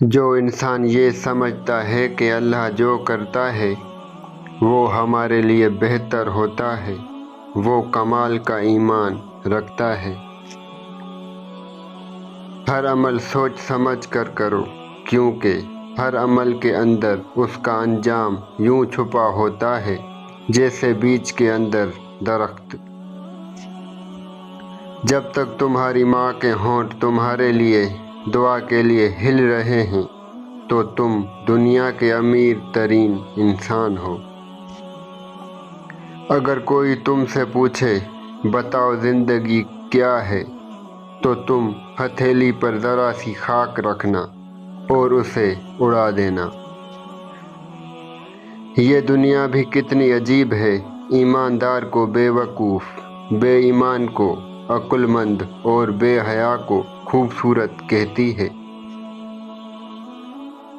جو انسان یہ سمجھتا ہے کہ اللہ جو کرتا ہے وہ ہمارے لیے بہتر ہوتا ہے، وہ کمال کا ایمان رکھتا ہے۔ ہر عمل سوچ سمجھ کر کرو، کیونکہ ہر عمل کے اندر اس کا انجام یوں چھپا ہوتا ہے جیسے بیج کے اندر درخت۔ جب تک تمہاری ماں کے ہونٹ تمہارے لیے دعا کے لیے ہل رہے ہیں تو تم دنیا کے امیر ترین انسان ہو۔ اگر کوئی تم سے پوچھے بتاؤ زندگی کیا ہے، تو تم ہتھیلی پر ذرا سی خاک رکھنا اور اسے اڑا دینا۔ یہ دنیا بھی کتنی عجیب ہے، ایماندار کو بے وقوف، بے ایمان کو عقل مند اور بے حیا کو خوبصورت کہتی ہے۔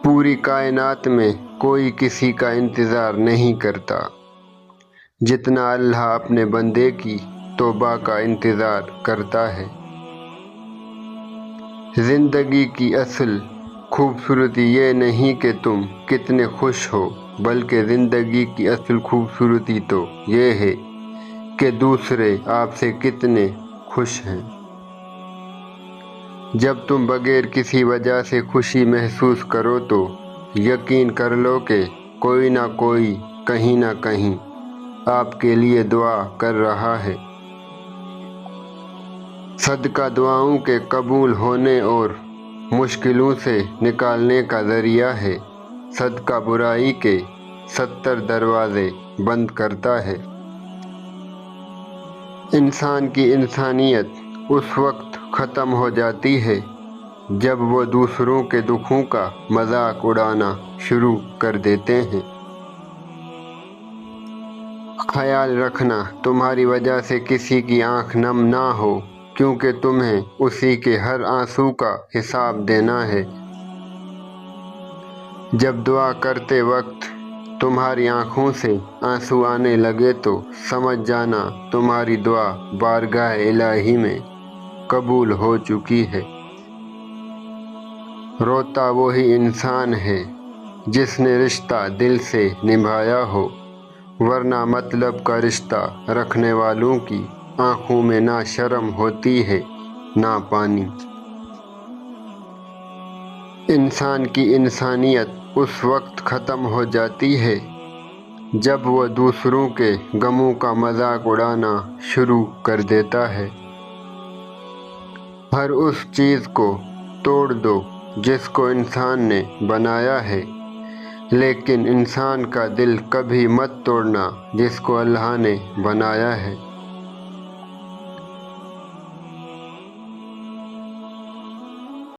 پوری کائنات میں کوئی کسی کا انتظار نہیں کرتا جتنا اللہ اپنے بندے کی توبہ کا انتظار کرتا ہے۔ زندگی کی اصل خوبصورتی یہ نہیں کہ تم کتنے خوش ہو، بلکہ زندگی کی اصل خوبصورتی تو یہ ہے کہ دوسرے آپ سے کتنے خوش ہیں۔ جب تم بغیر کسی وجہ سے خوشی محسوس کرو تو یقین کر لو کہ کوئی نہ کوئی کہیں نہ کہیں آپ کے لیے دعا کر رہا ہے۔ صدقہ دعاؤں کے قبول ہونے اور مشکلوں سے نکالنے کا ذریعہ ہے۔ صدقہ برائی کے 70 دروازے بند کرتا ہے۔ انسان کی انسانیت اس وقت ختم ہو جاتی ہے جب وہ دوسروں کے دکھوں کا مذاق اڑانا شروع کر دیتے ہیں۔ خیال رکھنا تمہاری وجہ سے کسی کی آنکھ نم نہ ہو، کیونکہ تمہیں اسی کے ہر آنسو کا حساب دینا ہے۔ جب دعا کرتے وقت تمہاری آنکھوں سے آنسو آنے لگے تو سمجھ جانا تمہاری دعا بارگاہ الہی میں قبول ہو چکی ہے۔ روتا وہی انسان ہے جس نے رشتہ دل سے نبھایا ہو، ورنہ مطلب کا رشتہ رکھنے والوں کی آنکھوں میں نہ شرم ہوتی ہے نہ پانی۔ انسان کی انسانیت اس وقت ختم ہو جاتی ہے جب وہ دوسروں کے غموں کا مذاق اڑانا شروع کر دیتا ہے۔ ہر اس چیز کو توڑ دو جس کو انسان نے بنایا ہے، لیکن انسان کا دل کبھی مت توڑنا جس کو اللہ نے بنایا ہے۔